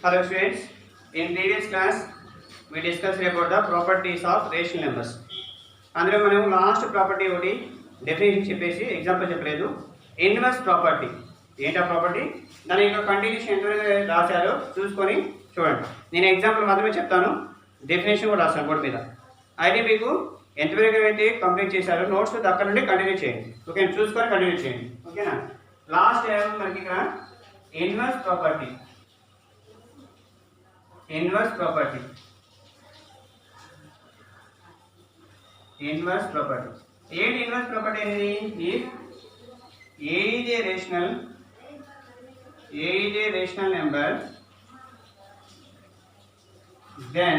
Hello students, in previous class we discussed about the properties of rational numbers. అందులో మనం last property ఒకటి definition చెప్పేసి example చెప్పలేదు. Inverse property ఏంటా property, దాని యొక్క కంటిన్యూషన్ ఎంత రాశారో చూసుకొని చూడండి. నేను ఎగ్జాంపుల్ మాత్రమే చెప్తాను, డెఫినేషన్ కూడా రాస్తాను బోర్డు మీద. అయితే మీకు ఎంతవరకు అయితే కంప్లీట్ చేశారో నోట్స్ అక్కడ నుండి కంటిన్యూ చేయండి. ఓకే, చూసుకొని కంటిన్యూ చేయండి. ఓకేనా. లాస్ట్ మనకి ఇక్కడ inverse property inverse property inverse property ఏంటి ఇన్వర్స్ ప్రాపర్టీ అనేది? if a is a rational number then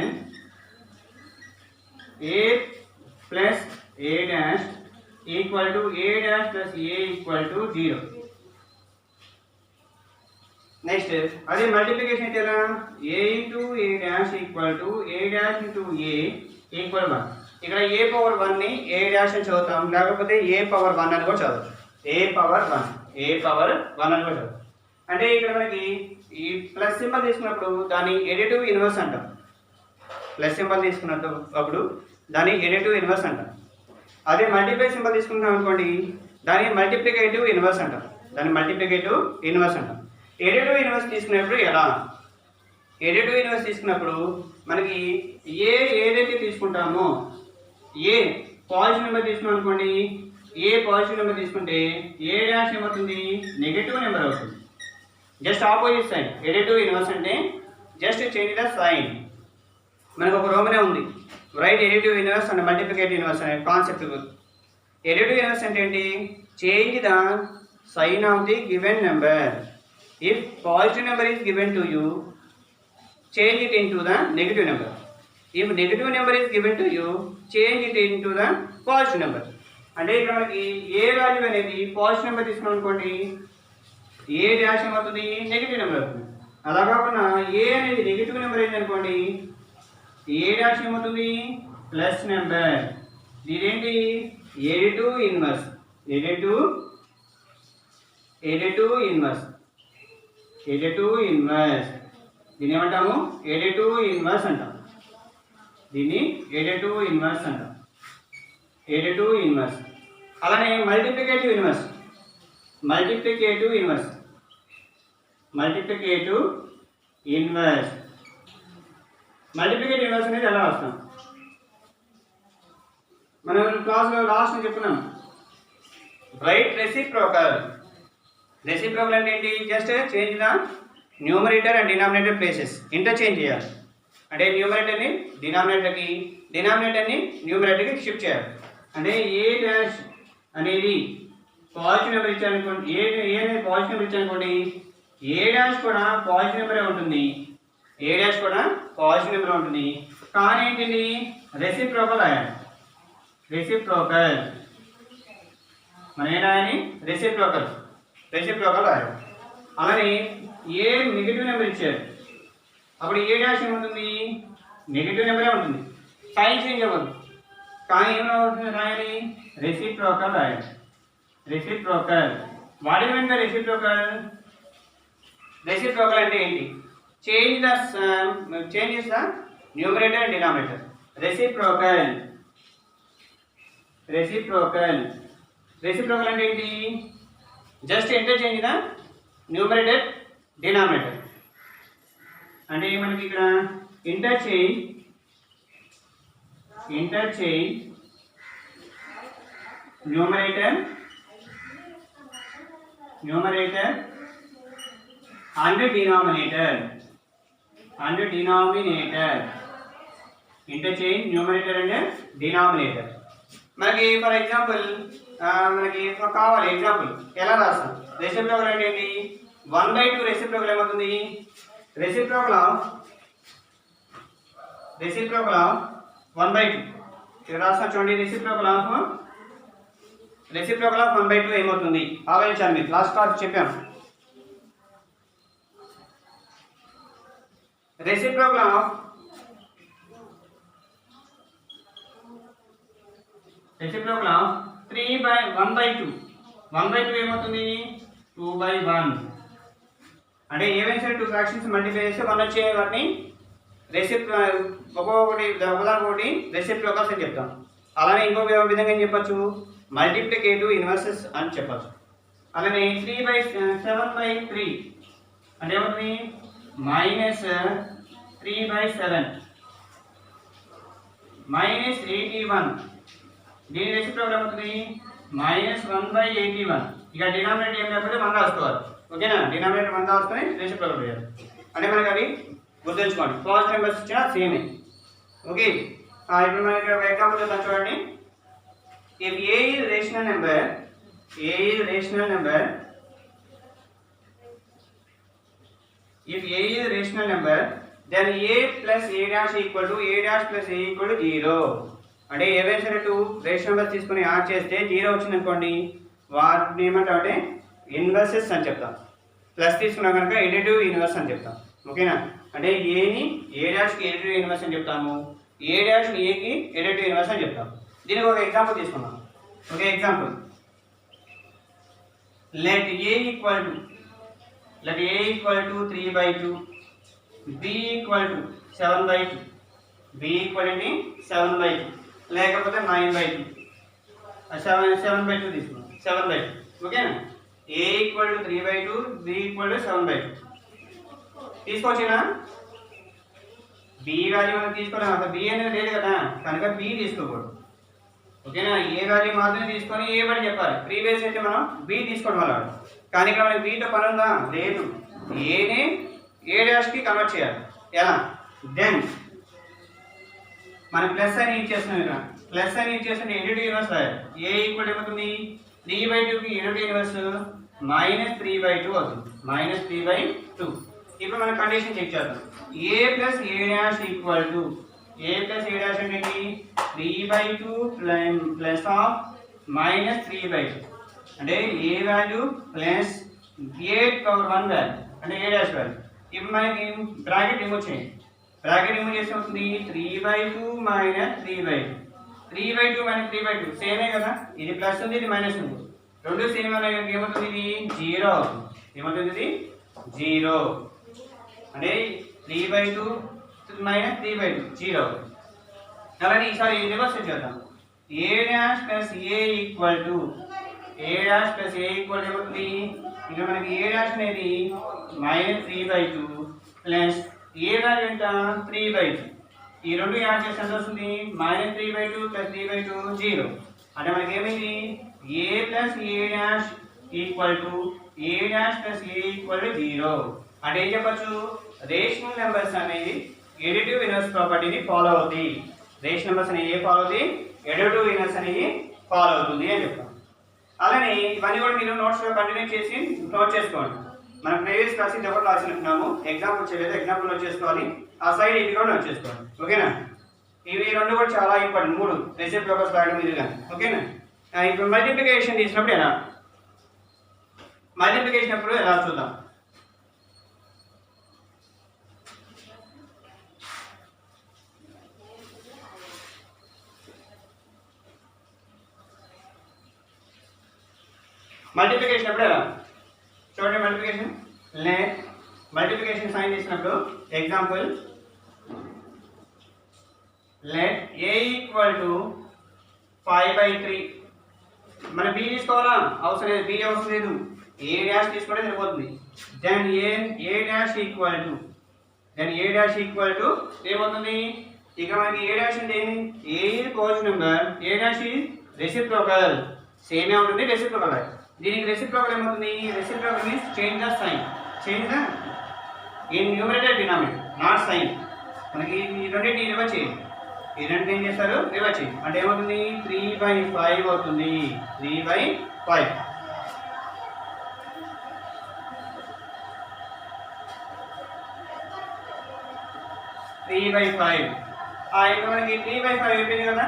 a plus a dash equal to a dash plus a equal to 0. Next అదే multiplication అయితే ఎలా? A into A dash equal to A dash into A equal 1. ఇక్కడ ఏ power 1ని ఏ dash అని చదువుతాం, లేకపోతే ఏ power 1 అని కూడా చదవచ్చు. ఏ పవర్ 1 అని కూడా చదవచ్చు. అంటే ఇక్కడ మనకి ఈ ప్లస్ సింబల్ తీసుకున్నప్పుడు దాన్ని ఎడిటివ్ ఇన్వర్స్ అంటాం. ప్లస్ సింబల్ తీసుకున్నప్పుడు దాన్ని ఎడిటివ్ ఇన్వర్స్ అంటాం. అదే మల్టిప్లై సింబల్ తీసుకున్నాం అనుకోండి, దాన్ని మల్టిప్లికేటివ్ ఇన్వర్స్ అంటాం. ఎడిటివ్ ఇన్వర్స్ తీసుకున్నప్పుడు ఎలా? ఎడిటివ్ ఇన్వర్స్ తీసుకున్నప్పుడు మనకి ఏదైతే తీసుకుంటామో, ఏ పాజిటివ్ నెంబర్ తీసుకున్నాం అనుకోండి, ఏ పాజిటివ్ నెంబర్ తీసుకుంటే ఏ డాష్ ఏమవుతుంది? నెగటివ్ నెంబర్ అవుతుంది. Just opposite sign. Additive inverse అంటే జస్ట్ చేంజ్ ద సైన్. మనకు ఒక రోమనే ఉంది, right additive inverse and multiplicative inverse అనే కాన్సెప్ట్. ఎడిటివ్ ఇన్వర్స్ అంటే ఏంటి? Change the sign of the given number. If positive number is given to you, change it into the negative number. If negative number is given to you, change it into the positive number. అంటే ఇక్కడ మనకి A value అనేది positive number తీసుకున్నాం అనుకోండి, A dash ఏమవుతుంది? Negative number అవుతుంది. అలా కాకుండా ఏ అనేది నెగిటివ్ నెంబర్ అయింది అనుకోండి, ఏ డాష్ ఏమవుతుంది? Plus number. ఇదేంటి? Additive inverse. దీన్ని ఏమంటాము? ఎడిటివ్ ఇన్వర్స్ అంటాం. అలానే మల్టిప్లికేటివ్ ఇన్వర్స్ అనేది ఎలా వస్తాం? మనం క్లాస్లో లాస్ట్ చెప్పుకున్నాం, రైట్ రెసిప్రోకల్ అంటే ఏంటి? Just change the numerator and denominator places. Interchange చేయాలి. అంటే న్యూమరేటర్ని డినామినేటర్ని న్యూమరేటర్కి షిఫ్ట్ చేయాలి. అంటే ఏ డాష్ అనేది పాజిటివ్ నెంబర్ ఇచ్చారనుకోండి, ఏ అనేది పాజిటివ్ నెంబర్ ఇచ్చారనుకోండి, ఏ డాష్ కూడా పాజిటివ్ నెంబరే ఉంటుంది. కానీ ఏంటిది? రెసిప్రోకల్ రాయాలి. మన ఏ రాయాలి? రెసిప్రోకల్ రాయాలి. అలానే ఏ నెగిటివ్ నెంబర్ ఇచ్చారు, అప్పుడు ఏ డాష్ ఏమవుతుంది? నెగిటివ్ నెంబరే ఉంటుంది. సైన్ చేంజ్ అవ్వదు. కానీ ఏమవుతుంది? రాయాలి రెసిప్రోకల్ రాయాలి. What is mean by reciprocal అంటే ఏంటి? Change the numerator and denominator. Reciprocal అంటే ఏంటి? Just interchange the numerator denominator. అంటే మనకి ఇక్కడ interchange numerator and denominator. Interchange numerator and denominator. మనకి ఫర్ ఎగ్జాంపుల్ మనకి కావాలి ఎగ్జాంపుల్ ఎలా రాస్తాం? రెసిప్రోకల్ అంటే ఏంటి? 1/2 రెసిప్రోకల్ ఏమవుతుంది? రెసిప్రోకల్ ఆఫ్ 1/2 ఇక్కడ రాస్తాం చూడండి. రెసిప్రోకల్ ఆఫ్ 1/2 ఏమవుతుంది? ఆలోచించాలి. మీరు లాస్ట్ క్లాస్ చెప్పాను. రెసిప్రోకల్ ఆఫ్ 3/1/2 1/2 ఏమవుతుంది? 2/1. అంటే ఏవైనా సరే 2 ఫ్రాక్షన్స్ మల్టిప్లై చేస్తే 1 వచ్చే వాటిని ఒక్కొక్కటి ఒకటి రెసిప్రోకల్స్ అని చెప్తాం. అలానే ఇంకొక విధంగా ఏం చెప్పచ్చు, మల్టిప్లికేటివ్ ఇన్వర్సెస్ అని చెప్పచ్చు. అలానే 3/7/3 అంటే ఏమవుతుంది, -3/7 -81. దీని రెసిప్రోకల్ ఏమవుతుంది, -1/81. ఇక డినామినేటర్ ఏం లేకపోతే 1 రాసుకోవాలి. ఓకేనా, డినామినేటర్ 1 రాసుకొని రెసిప్రోకల్ చేయాలి. అంటే మనకి అవి గుర్తుంచుకోండి. పాజిటివ్ నెంబర్స్ ఇచ్చినా సేమే. ఓకే, ఇప్పుడు మనకి ఒక ఎగ్జాంపుల్ చూద్దాం చూడండి. If A is rational number, A is rational number. If A is rational number, then A plus A dash equal to A dash plus A equal to 0. అంటే ఏవైనా సరే 2 రేషనల్ నెంబర్స్ తీసుకొని add చేస్తే 0 వచ్చింది అనుకోండి, వాటిని ఏమంటాం అంటే ఇన్వర్సెస్ అని చెప్తాం. ప్లస్ తీసుకున్నా కనుక ఎడిటివ్ ఇన్వర్స్ అని చెప్తాం. ఓకేనా, అంటే ఏని ఏ డాష్కి ఎడిటివ్ ఇన్వర్స్ అని చెప్తాము, ఏ డాష్ని ఏకి ఎడిటివ్ ఇన్వర్స్ అని చెప్తాం. దీనికి ఒక ఎగ్జాంపుల్ తీసుకున్నాం. Okay, example let A equal to 3/2, B equal to 7/2, B equal to 7/2 లేకపోతే 9/2, 7/2 తీసుకున్నాం, 7/2. ఓకేనా, A equal to 3/2, B equal to 7/2 తీసుకోవచ్చునా. B value మనం తీసుకోవడం, అసలు B అనేది లేదు కదా కనుక B తీసుకోకూడదు. ఓకేనా, ఏ వాల్యూ మాత్రమే తీసుకొని ఏ వాడు చెప్పాలి. ప్రీవియస్ అయితే మనం బి తీసుకోవడం వల్ల, కానీ ఇక్కడ మనకి బీతో పని ఉందా, లేదు. ఏనే ఏ డాష్కి కన్వర్ట్ చేయాలి. ఎలా, దెన్ మనం ప్లస్ అని ఇచ్చేస్తున్నాం. ఇక్కడ ప్లస్ అని ఇచ్చేస్తుంటే ఎడిటివ్ ఇన్వర్స్ రాయాలి. ఏ ఈక్వల్ ఏమవుతుంది, 3/2కి ఎడిటివ్ ఇన్వర్స్ -3/2 అవుతుంది, -3/2. ఇప్పుడు మనం కండిషన్ చెక్ చేద్దాం. A plus A dash equal to, A plus A dash అంటే 3/2 ప్లస్ ఆఫ్ -3/2 అంటే ఏ వాల్యూ ప్లస్ a⁴ వాల్యూ అంటే ఏ డాష్ వాల్యూ. ఇప్పుడు మనకి బ్రాకెట్ రిమూవ్ చేయండి. బ్రాకెట్ రిమూవ్ చేస్తే అవుతుంది 3/2 -3/2. 3/2 -3/2 సేమే కదా, ఇది ప్లస్ ఉంది ఇది మైనస్ ఉంది, రెండు సేమ్ అనేది ఏమవుతుంది, ఇది 0 అవుతుంది. ఏమవుతుంది, ఇది 0 అంటే 3/2 -3/2 0 అవుతుంది. అలానే ఈసారి రివర్స్ చేద్దాం. A dash plus A equal to, A dash plus A equal ఏమవుతుంది, ఇక్కడ మనకి ఏ డాష్ అనేది -3/2 ప్లస్ ఏ వాల్యూ ఎంత 3/2. ఈ రెండు యాడ్ చేస్తే ఎంత వస్తుంది, -3/2 ప్లస్ 3/2 0. అంటే మనకి ఏమైంది, A plus A dash equal to A dash plus A equal to 0. అంటే ఏం చెప్పచ్చు, రేషనల్ నెంబర్స్ అనేది ఎడిటివ్ ఇన్వర్స్ ప్రాపర్టీని ఫాలో అవుతాయి. రేషనల్ నెంబర్స్ అనేవి ఏ ఫాలో అవుతాయి, ఎడిటివ్ ఇన్వర్స్ అనేవి ఫాలో అవుతుంది అని చెప్తాం. అలానే ఇవన్నీ కూడా మీరు నోట్స్లో కంటిన్యూ చేసి నోట్ చేసుకోండి. మనం ప్రీవియస్ క్లాస్ ఇది ఒకటి రాసినట్టున్నాము, ఎగ్జాంపుల్ చేయలేదు, ఎగ్జాంపుల్ నోట్ చేసుకోవాలి. ఆ సైడ్ ఇది కూడా నోట్ చేసుకోవాలి. ఓకేనా, ఇవి రెండు కూడా చాలా ఇంపార్టెంట్, 3 రెసిప్రోకల్స్ రాయడం ఇది కానీ. ఓకేనా, ఇప్పుడు మల్టిప్లికేషన్ తీసినప్పుడు ఎలా, మల్టిప్లికేషన్ అప్పుడు ఎలా చూద్దాం. మల్టిప్లికేషన్ అప్పుడు ఎలా చూడండి. మల్టిప్లికేషన్ సైన్ చేసినప్పుడు example let A equal to 5/3. మన బి తీసుకోవాలా, అవసరం లేదు, బి అవసరం లేదు, ఏ డాష్ తీసుకుంటే సరిపోతుంది. Then A dash equal to ఏమవుతుంది, ఇక మనకి ఏ డాష్ అంటే A is positive number, A dash is reciprocal, సేమే ఉంటుంది రెసిప్రోకల్. దీనికి రెసిప్రోకల్ ఏమవుతుంది, reciprocal means change the sign, change the in numerator denominator, not sign. మనకి ఈ రెండింటిని రివర్స్ చేయండి, ఈ రెండింటిని ఏం చేస్తారు, రివర్స్ చేయండి. అంటే ఏమవుతుంది, 3/5 అవుతుంది, 3/5. ఇప్పుడు మనకి 3/5 అయిపోయింది కదా.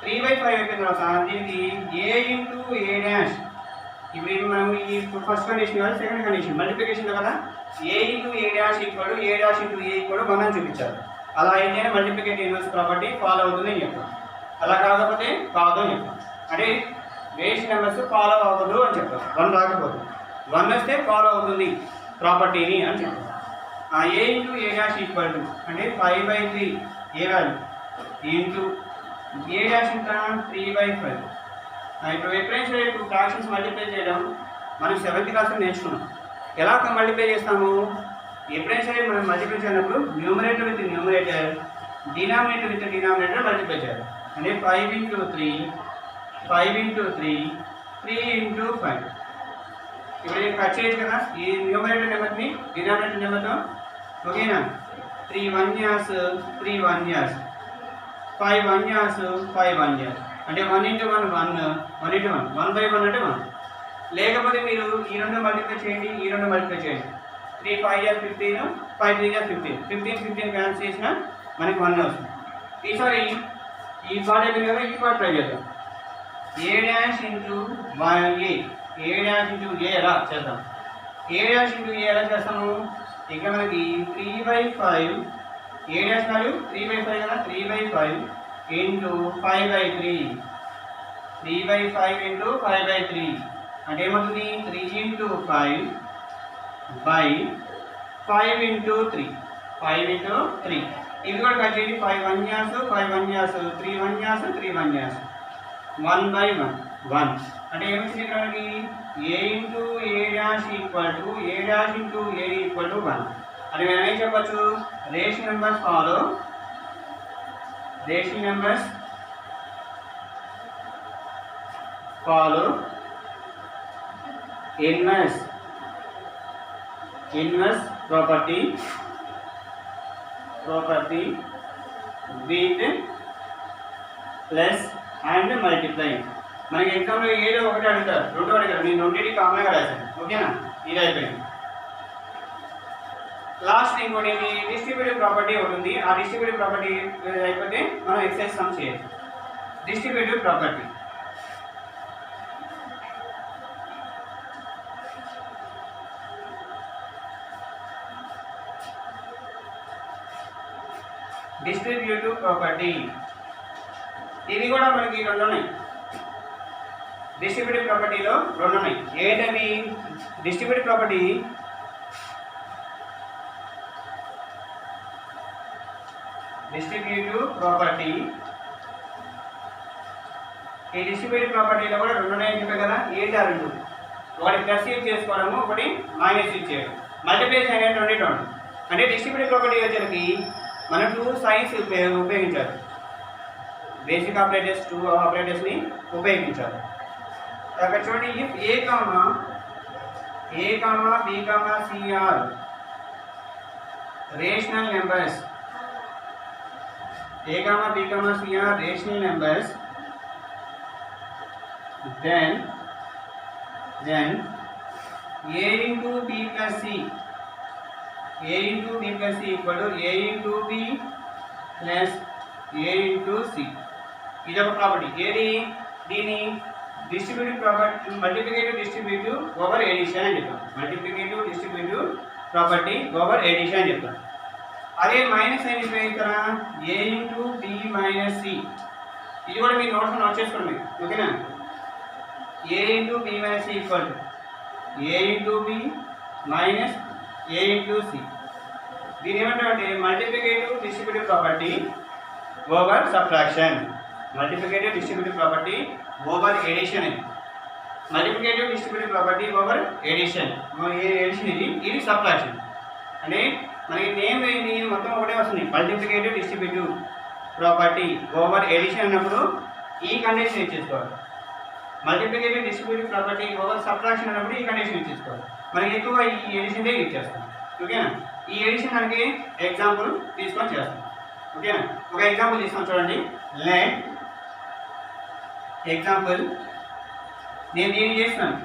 3/5 అయిపోయిన తర్వాత దీనికి ఏ ఇంటూ ఏ డాష్, ఇప్పుడు మనం ఈ ఫస్ట్ కండిషన్ కాదు సెకండ్ కండిషన్ మల్టిప్లికేషన్లో కదా, ఏ into A dash equal A dash into A equal 1 అని చూపించారు. అలా అయితేనే మల్టిప్లికేటివ్ ఇన్వర్స్ ప్రాపర్టీ ఫాలో అవుతుంది అని చెప్తాం. అలా కాకపోతే కాదు అని చెప్తాం. అంటే రేషనల్ నెంబర్స్ ఫాలో అవ్వదు అని చెప్తాం. 1 రాకపోతే, 1 వస్తే ఫాలో అవుతుంది, ప్రాపర్టీని అని చెప్తాం. A into A dash equal to అంటే 5/3 A value into A dash ఇంకా 3/5. ఇప్పుడు ఎప్పుడైనా సరే ఇప్పుడు ఫ్రాక్షన్స్ మల్టిప్లై చేయడం మనం 7th క్లాస్లో నేర్చుకున్నాం. ఎలా మల్టిప్లై చేస్తాము? ఎప్పుడైనా సరే మనం మల్టిప్లై చేసినప్పుడు numerator with numerator, denominator with denominator multiply చేయాలి. అంటే 5 × 3 3 × 5. ఇప్పుడు నేను కట్ చేయొచ్చు కదా ఈ న్యూమరేటర్ నెంబర్ని డినామినేటర్ నెంబర్తో. ఓకేనా? 3 1 years 3 1 years, 5 1 years 5 1 years. అంటే 1 × 1 1, 1 × 1 1/1 అంటే 1. లేకపోతే మీరు ఈ రెండు మల్టిప్లై చేయండి, ఈ రెండు మల్టిప్లై చేయండి. 3 5 years 15, 5 3 years 15, 15 క్యాన్సిల్ చేసినా మనకి 1 వస్తుంది. ఈసారి ఈ పార్ట్ అయిపోయింది కదా, ఈ పార్ట్ ట్రై చేద్దాం. A dash into A, A dash into ఏ ఎలా చేద్దాం? ఏ డాష్ ఇంటూ ఏ ఎలా చేస్తాము? ఇక్కడ మనకి 3/5 ఏ డాష్ వాల్యూ 3/5 కదా, 3/5 ఇంటూ 5/3, 3/5 ఇంటూ 5/3 అంటే ఏమవుతుంది? 3 × 5 by 5 × 3, 5 × 3. ఇది కూడా కట్ చేయండి. 5 1 years 5 1 years, 3 1 years 3 1 years, 1/1 1. అంటే ఏమొచ్చింది ఇక్కడ మనకి? A into A dash equal to A dash into A equal to 1. అని మనం ఏం చెప్పచ్చు? Rational numbers follow, rational numbers follow inverse property with plus and multiply. మనకి ఎగ్జామ్లో ఏదో ఒకటి అడుగుతారు, రెండు అడుగుతారు. నేను రెండింటి కామన్గా రాశాను. ఓకేనా? ఇది అయిపోయింది. లాస్ట్ ఇంకోటి డిస్ట్రిబ్యూటివ్ ప్రాపర్టీ ఒకటి ఉంది. ఆ డిస్ట్రిబ్యూటివ్ ప్రాపర్టీ అయిపోతే మనం ఎక్సైజ్ సమ్ చేయొచ్చు. డిస్ట్రిబ్యూటివ్ ప్రాపర్టీ ఇది కూడా మనకి రెండు ఉన్నాయి. డిస్ట్రిబ్యూటివ్ ప్రాపర్టీలో రెండు ఉన్నాయి. ఏంటవి? డిస్ట్రిబ్యూటివ్ ప్రాపర్టీ ఈ డిస్ట్రిబ్యూటివ్ ప్రాపర్టీలో కూడా రెండు ఉన్నాయని చెప్పే కదా. ఏంటి ఆ రెండు? ఒకటి ప్లస్ యూజ్ చేసుకోవడము, ఒకటి మైనస్ యూజ్ చేయడం. మల్టిప్లికేషన్ అనేది 20 అంటే డిస్ట్రిబ్యూటివ్ ప్రాపర్టీ వచ్చేసరికి మనం 2 సైన్స్ ఉపయోగించాలి. బేసిక్ ఆపరేటర్స్ 2 ఆపరేటర్స్ని ఉపయోగించాలి. అక్కడ చూడండి, if a comma b comma c are rational numbers, a comma b comma c are rational numbers, then a into b plus c, a into b plus c equal to a into b plus a into c. ఇది ఒక property. ఏది? దీని distributive property, multiplicative distributive over addition అని చెప్తాం. Multiplicative distributive property over addition అని చెప్తాం. అదే minus అయిన ఇక్కడ a into b minus c. ఇది కూడా మీరు నోట్ చేసుకోండి. ఓకేనా? a into b minus c equal to a into b minus a into c. దీని ఏమంటారంటే multiplicative distributive property over subtraction, multiplicative distributive property over addition. Multiplicative distributive property over addition. Addition ఇది subtraction. అంటే మనకి name ఏంటి? మొత్తం ఒకటే వస్తుంది. Multiplicative distributive property over addition అన్నప్పుడు ఈ కండిషన్ ఇచ్చేసుకోవాలి. Multiplicative distributive property over subtraction అన్నప్పుడు ఈ కండిషన్ ఇచ్చేసుకోవాలి. మనకి ఎక్కువగా ఈ ఎడిషన్దే యూజ్ చేస్తాం. ఓకేనా? ఈ ఎడిషన్ మనకి ఎగ్జాంపుల్ తీసుకొని చేస్తాం. ఓకేనా? ఒక ఎగ్జాంపుల్ తీసుకొని చూడండి. లెట్ ఎగ్జాంపుల్ నేను దీన్ని చేస్తున్నాను.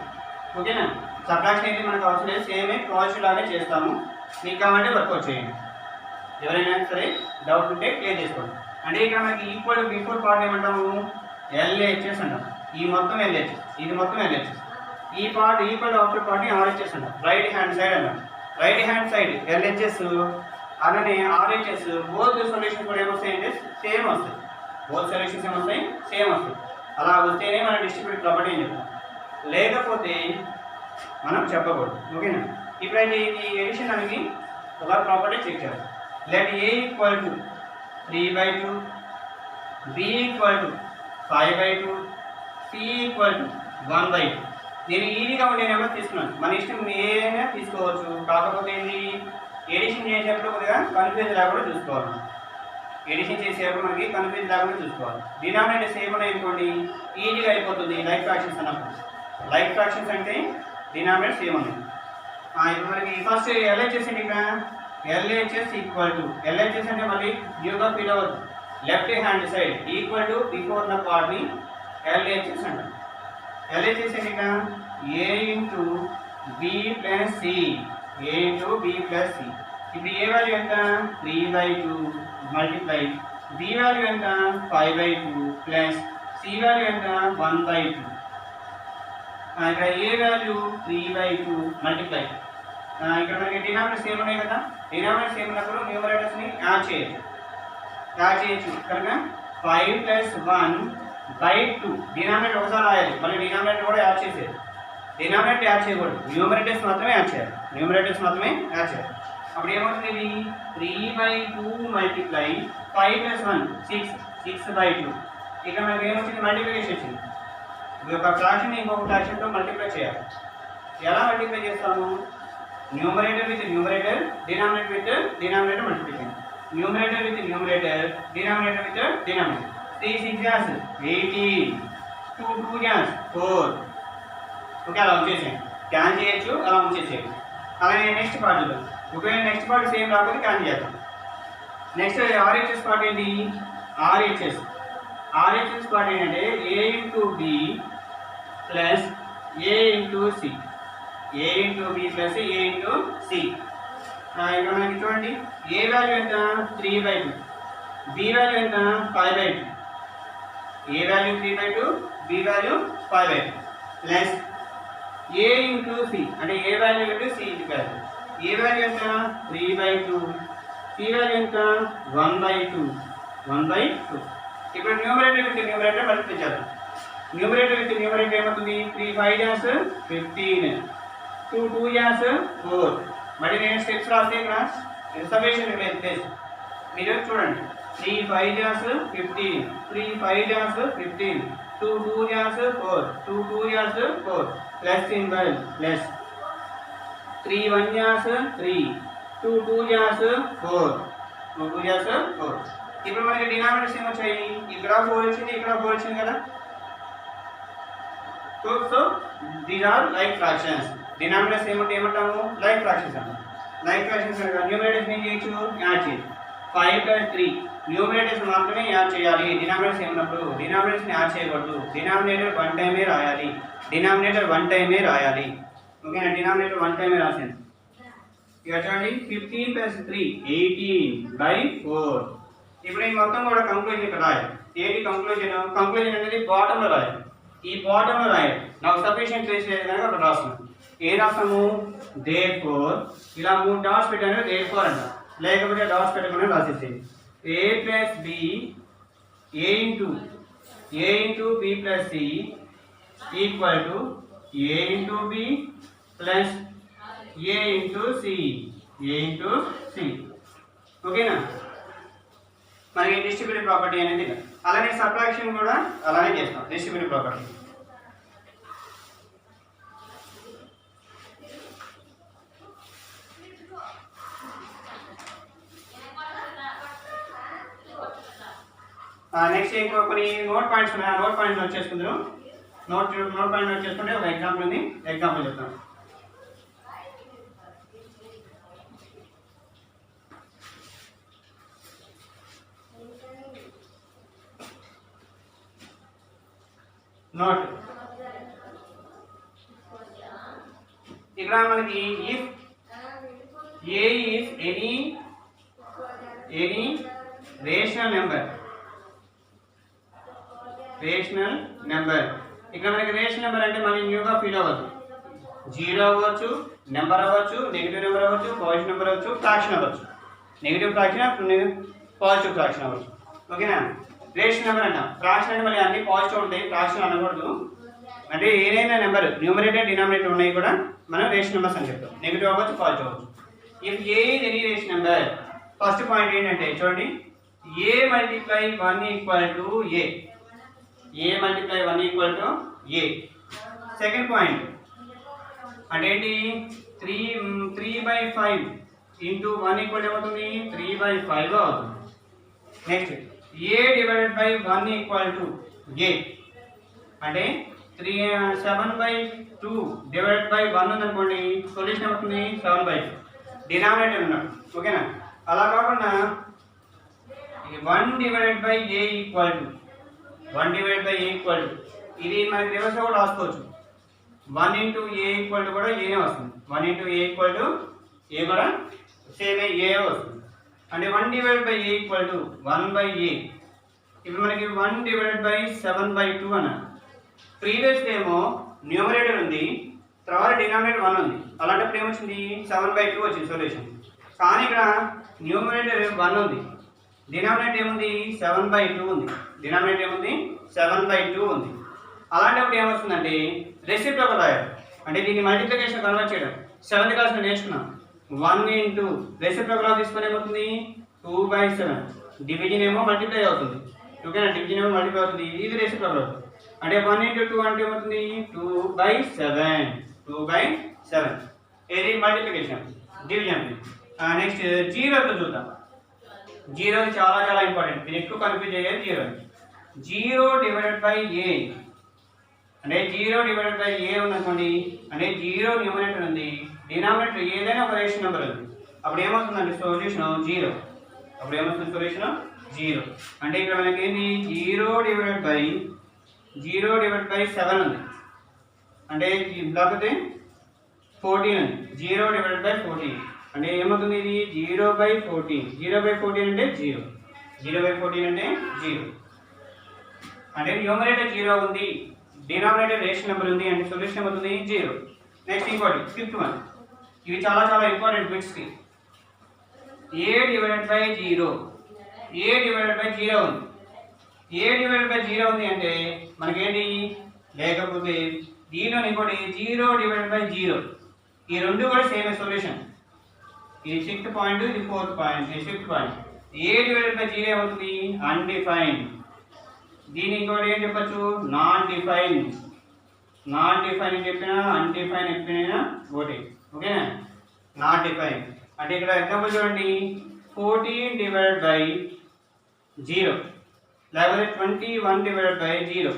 ఓకేనా? సబ్ట్రాక్షన్ అయితే మనకు అవసరం లేదు, సేమే ప్రాజెక్ట్ లాగే చేస్తాము. మీకు కావాలంటే వర్కౌట్ చేయండి. ఎవరైనా సరే డౌట్ ఉంటే క్లియర్ చేసుకోండి. అంటే ఇక్కడ మనకి ఈక్వల్ బిఫోర్ పార్ట్ ఏమంటాము? ఎల్హెచ్ఎస్ అంటాం. ఈ మొత్తం ఎల్హెచ్ఎస్, ఇది మొత్తం ఎల్హెచ్ఎస్. ఈ పార్ట్ ఈక్వల్ ఆఫ్టర్ పార్ట్ని ఆర్హెచ్ఎస్ అంటాం. రైట్ హ్యాండ్ సైడ్ అన్నాం. రైట్ హ్యాండ్ సైడ్ ఎల్హెచ్ఎస్ అలానే ఆర్హెచ్ఎస్ బోత్ సొల్యూషన్ కూడా ఏమొస్తాయంటే సేమ్ వస్తాయి. బోత్ సొల్యూషన్స్ ఏమొస్తాయి? సేమ్ వస్తాయి. అలా వస్తేనే మనం డిస్ట్రిబ్యూటివ్ ప్రాపర్టీ అని చెప్తాం, లేకపోతే మనం చెప్పకూడదు. ఓకేనా? ఇప్పుడైతే ఈ ఎడిషన్ అనేది ఒక ప్రాపర్టీ చెక్ చేయాలి. Let a equal to 3/2, b equal to 5/2, c equal to 1/2. నేను ఈజీగా ఉండే నెంబర్ తీసుకున్నాను. మన ఇష్టం ఏదైనా తీసుకోవచ్చు. కాకపోతే ఏంటి ఎడిషన్ చేసేటప్పుడు కొద్దిగా కన్ఫ్యూజ్ లేకుండా చూసుకోవాలి. ఎడిషన్ చేసేటప్పుడు మనకి కన్ఫ్యూజ్ లేకుండా చూసుకోవాలి. డినామినేటర్ సేమ్ ఉన్నాయి అనుకోండి ఈజీగా అయిపోతుంది. లైక్ ఫ్రాక్షన్స్ అన్నప్పుడు లైక్ ఫ్రాక్షన్స్ అంటే డినామినేటర్ సేమ్ ఉన్నాయి. ఇప్పుడు మనకి ఫస్ట్ ఎల్హెచ్ఎస్ అంటే ఇక్కడ ఎల్హెచ్ఎస్ ఈక్వల్ టు ఎల్హెచ్ఎస్ అంటే మళ్ళీ న్యూగా ఫీల్ అవ్వద్దు. Left hand side equal to before the పార్ట్ని ఎల్హెచ్ఎస్ అంటారు. ఎల్హెచ్ఎస్ అంటే ఇక్కడ ఏ ఇంటూ బి ప్లస్ సి, ఏ ఇంటూ బి ప్లస్ సి. ఇప్పుడు ఏ వాల్యూ ఎంత 3/2 మల్టిప్లై బి వాల్యూ ఎంత 5/2 ప్లస్ సి వాల్యూ ఎంత 1/2. ఇక్కడ ఏ వాల్యూ 3/2 మల్టిప్లై ఇక్కడ మనకి డినామినేటర్ సేమ్ ఉన్నాయి కదా. డినామినేటర్ సేమ్ ఉన్నప్పుడు న్యూమరేటర్స్ని యాడ్ చేయొచ్చు కనుక 5 + 1/2 డినామినేటర్ ఒకసారి రాయాలి. మళ్ళీ డినామినేటర్ కూడా యాడ్ చేసేది. డినామినేటర్ యాడ్ చేయకూడదు, న్యూమరేటర్స్ మాత్రమే యాడ్ చేయాలి. అప్పుడు ఏమవుతుంది ఇది 3/2 మల్టిప్లై 5 + 1 6/2. ఇక్కడ మనకి ఏమొచ్చింది మల్టిప్లికేషన్ వచ్చింది. ఒక ఫ్రాక్షన్ ఇంకొక ఫ్రాక్షన్తో మల్టిప్లై చేయాలి. ఎలా మల్టిప్లై చేస్తాము? Numerator with numerator, denominator with denominator multiplication. Numerator with numerator, denominator with denominator. 3 6 18, 2 2 4. Okay, అలా ఉంచేసేయండి. క్యాన్ చేయొచ్చు, అలా ఉంచేసేయండి. అలాగే నెక్స్ట్ పార్ట్లో ఒకవేళ నెక్స్ట్ పార్ట్ సేమ్ రాకపోతే క్యాన్ చేద్దాం. నెక్స్ట్ ఆర్హెచ్ఎస్ పార్ట్ ఏంటి? ఆర్హెచ్ఎస్ పార్ట్ ఏంటంటే ఏ ఇంటూ బి ప్లస్ ఏ ఇంటూ సి, ఏ ఇంటూ బి ప్లస్ ఏ ఇంటూ సి. ఇక్కడ మనకి చూడండి ఏ వాల్యూ ఎంత 3/2, బి వాల్యూ ఎంత 5/2. ఏ వాల్యూ 3/2, బి వాల్యూ 5/2 ప్లస్ ఏ ఇంటూ సి అంటే ఏ వాల్యూ ఇంటూ సి వాల్యూ. ఏ వాల్యూ ఎంత 3/2, సి వాల్యూ ఎంత 1/2. ఇప్పుడు న్యూమరేటర్ విత్ న్యూమరేటర్ మల్టిప్లై చేద్దాం. న్యూమరేటర్ విత్ న్యూమరేటర్ ఏమవుతుంది? 3 5 15, 2 2 4. మరి నేను స్టెప్స్ రాస్తే ఇక్కడ రిజర్వేషన్ లేదు ప్లేస్. మీరు చూడండి 3 5 15, 3 5 15, 2 2 4, 2 2 4 ప్లస్ సింబల్ ప్లస్ 3 1 3, 2 2 4, 2 2 4. ఇప్పుడు మనకి డినామినేటర్స్ ఏమొచ్చాయి? ఇక్కడ 4 వచ్చింది, ఇక్కడ 4 వచ్చింది కదా. So these are like fractions. Denominators ఏమంటాము? లైక్ ఫ్రాక్షన్స్ అంటాం. లైక్ ఫ్రాక్షన్స్ అనగా న్యూమరేటర్స్ ఏం చేయొచ్చు? యాడ్ చేయొచ్చు. 5 + 3 న్యూమరేటర్స్ మాత్రమే యాడ్ చేయాలి. డినామినేటర్స్ ఏమన్నప్పుడు డినామినేటర్స్ని యాడ్ చేయకూడదు. డినామినేటర్ వన్ టైమే రాయాలి. ఓకేనా? డినామినేటర్ వన్ టైమే రాసింది. ఇక చూడండి 15 + 3 18/4. ఇప్పుడు ఈ మొత్తం కూడా కంక్లూజన్ ఇక్కడ రాయాలి. ఏంటి కంక్లూజన్ అనేది బాటంలో రాయాలి. ఈ బాటంలో రాయాలి. నాకు సఫిషియెంట్ ప్లేస్ లేదు కనుక అక్కడ రాస్తున్నాను. ఏం రాస్తాము? therefore ఇలా 3 డాట్స్ పెట్టాను, therefore అంట. లేకపోతే డాట్స్ పెట్టకుండా రాసేసేది. a + b a into b + c equal to a into b plus a into c. ఓకేనా? మనకి డిస్ట్రిబ్యూటివ్ ప్రాపర్టీ అనేది అలానే సబ్ట్రాక్షన్ కూడా అలానే చేస్తాం. డిస్ట్రిబ్యూటివ్ ప్రాపర్టీ నెక్స్ట్ ఇంకో కొన్ని నోట్ పాయింట్స్ ఉన్నాయి. ఆ నోట్ పాయింట్స్ నోట్ చేసుకుందాం. నోట్ పాయింట్ నోట్ చేసుకుంటే ఒక ఎగ్జాంపుల్ ఉంది. ఎగ్జాంపుల్ చెప్తాను. నోట్ ఇక్కడ మనకి if A is any rational number ఇక్కడ మనకి రేషనల్ నెంబర్ అంటే మళ్ళీ న్యూగా ఫీల్ అవ్వద్దు. 0 అవ్వచ్చు, నెంబర్ అవ్వచ్చు, నెగిటివ్ నెంబర్ అవ్వచ్చు, పాజిటివ్ నెంబర్ అవ్వచ్చు, ఫ్రాక్షన్ అవ్వచ్చు. నెగిటివ్ ఫ్రాక్షన్, పాజిటివ్ ఫ్రాక్షన్ అవ్వచ్చు. ఓకేనా? రేషనల్ నెంబర్ అంటాం. ఫ్రాక్షన్ అంటే మళ్ళీ అన్ని పాజిటివ్ ఉంటాయి, ఫ్రాక్షన్ అనకూడదు. అంటే ఏదైనా నెంబర్ న్యూమరేటర్ డినామినేటర్ ఉన్నాయి కూడా మనం రేషనల్ నెంబర్స్ అని చెప్తాం. నెగిటివ్ అవ్వచ్చు, పాజిటివ్ అవ్వచ్చు. If A is any rational number, first point ఏంటంటే చూడండి, A multiply 1 equal to A. A multiply 1 equal to A. Second point అంటే ఏంటి, 3/5 ఇంటూ 1 ఈక్వల్ ఏమవుతుంది, 3/5 అవుతుంది. Next A divided by 1 equal to A అంటే 7/2 divided by 1 ఉందనుకోండి, solution అవుతుంది 7/2, denominator ఉన్నాడు. ఓకేనా? అలా కాకుండా 1 divided by A equal to ఇది మనకి రివర్స్ కూడా రాసుకోవచ్చు. 1 ఇంటూ ఏ ఈక్వల్ టు కూడా ఏనే వస్తుంది. 1 ఇంటూ ఏ ఈక్వల్ టు ఏ కూడా సేమ్ ఏ వస్తుంది. అంటే 1 divided by A equal to 1/a. ఇప్పుడు మనకి 1 డివైడెడ్ బై 7/2 అన్నారు. ప్రీవియస్ ఏమో న్యూమరేటర్ ఉంది, తర్వాత డినామినేటర్ 1 ఉంది. అలాంటప్పుడు ఏమొచ్చింది, 7/2 వచ్చింది సొల్యూషన్. కానీ ఇక్కడ న్యూమరేటర్ 1 ఉంది, డినామినేటర్ ఏముంది, 7/2 ఉంది. డినామినేటర్ ఏముంది, 7/2 ఉంది. అలాంటప్పుడు ఏమొస్తుందంటే రెసిప్రోకల్ రాయాలి. అంటే దీన్ని మల్టిప్లికేషన్ కన్వర్ట్ చేయడం 7th క్లాస్లో నేర్చుకున్నాం. 1 ఇంటూ రెసిప్రోకల్ తీసుకొని ఏమవుతుంది, 2/7. డివిజన్ ఏమో మల్టిప్లై అవుతుంది. ఓకేనా? డివిజన్ ఏమో మల్టిప్లై అవుతుంది, ఇది రెసిప్రోకల్ అవుతుంది. అంటే 1 ఇంటూ 2 అంటే ఏమవుతుంది, 2/7. ఇది మల్టిప్లికేషన్, డివిజన్. నెక్స్ట్ జీరోతో చూద్దాం. జీరో చాలా చాలా ఇంపార్టెంట్, మీరు ఎక్కువ కన్ఫ్యూజ్ అయ్యేది జీరో. 0 డివైడెడ్ బై ఏ అంటే 0 డివైడెడ్ బై ఏ ఉందనుకోండి, అంటే 0 న్యూమరేటర్ ఉంది, డినామినేటర్ ఏదైనా ఒక రేషనల్ నెంబర్ ఉంది. అప్పుడు ఏమవుతుందంటే సొల్యూషన్ 0. అప్పుడు ఏమవుతుంది, సొల్యూషన్ 0. అంటే ఇక్కడ మనకి ఏంటి, 0 డివైడెడ్ బై 7 ఉంది, అంటే లేకపోతే 14 ఉంది. 0 డివైడెడ్ బై 14 అంటే ఏమవుతుంది, ఇది 0/14. 0/14 అంటే 0. 0/14 అంటే 0. అంటే న్యూమరేటర్ 0 ఉంది, డినామినేటర్ రేషనల్ నెంబర్ ఉంది, అంటే సొల్యూషన్ ఏమవుతుంది, 0. నెక్స్ట్ ఇంకోటి, ఫిఫ్త్ వన్. ఇవి చాలా చాలా ఇంపార్టెంట్ బిట్స్కి. ఏ డివైడెడ్ బై 0 ఉంది. ఏ డివైడెడ్ బై 0 ఉంది అంటే మనకేంటి, లేకపోతే దీనిలో ఇంకోటి 0 డివైడెడ్ బై 0. ఈ రెండు కూడా సేమ్ సొల్యూషన్. ఇది 6th పాయింట్, ఇది 4th పాయింట్, ఇది 6th point. A divided by 0 ఏమవుతుంది, అన్డిఫైన్డ్. దీని ఇంకోటి ఏం చెప్పచ్చు, నాట్ డిఫైన్డ్. చెప్పినా అన్డిఫైన్ చెప్పినా ఒకటి. ఓకేనా? నాట్ డిఫైన్డ్ అంటే ఇక్కడ ఎగ్జాంపుల్ చూడండి, 14 డివైడెడ్ బై 0 లేకపోతే 21 డివైడెడ్ బై 0.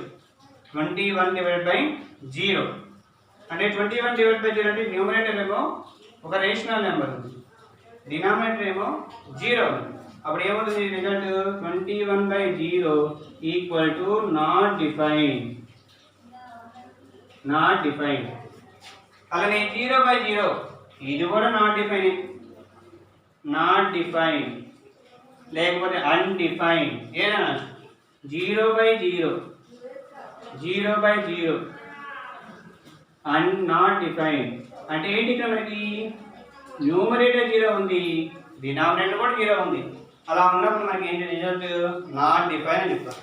21 డివైడెడ్ బై 0 అంటే 21 డివైడెడ్ బై 0 అంటే న్యూమరేటర్ ఏమో ఒక రేషనల్ నెంబర్ ఉంది, డినామినేటర్ ఏమో 0 ఉంది. అప్పుడు ఏమవుతుంది result, 21/0 equal to not defined. అలానే 0/0 ఇది కూడా నాట్ డిఫైన్డ్ లేకపోతే అన్డిఫైన్డ్ ఏదైనా. 0/0 నాట్ డిఫైన్డ్ అంటే ఏంటి, ఇక్కడ మనకి న్యూమరేటర్ 0 ఉంది, డినామినేటర్ కూడా 0 ఉంది. అలా ఉన్నప్పుడు మనకి ఏంటి రిజల్ట్, నాట్ డిఫైన్ అని చెప్తాం.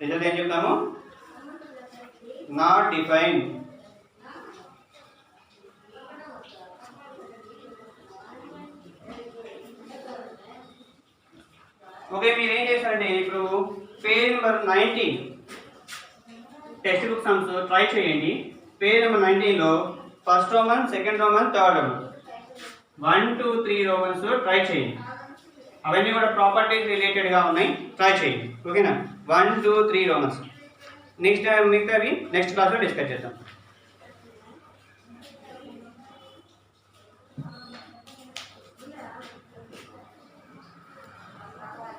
రిజల్ట్ ఏం చెప్తాము, నాట్ డిఫైన్. ఓకే, మీరు ఏం చేస్తారంటే ఇప్పుడు page number 19 text book sums try చేయండి. పేజ్ నెంబర్ 19లో first roman, second roman, third roman 1, 2, 3 romans try చేయండి. అవన్నీ కూడా ప్రాపర్టీస్ రిలేటెడ్గా ఉన్నాయి, ట్రై చేయండి. ఓకేనా? 1, 2, 3 రోమన్స్. నెక్స్ట్ మిగతావి నెక్స్ట్ క్లాస్లో డిస్కస్ చేద్దాం.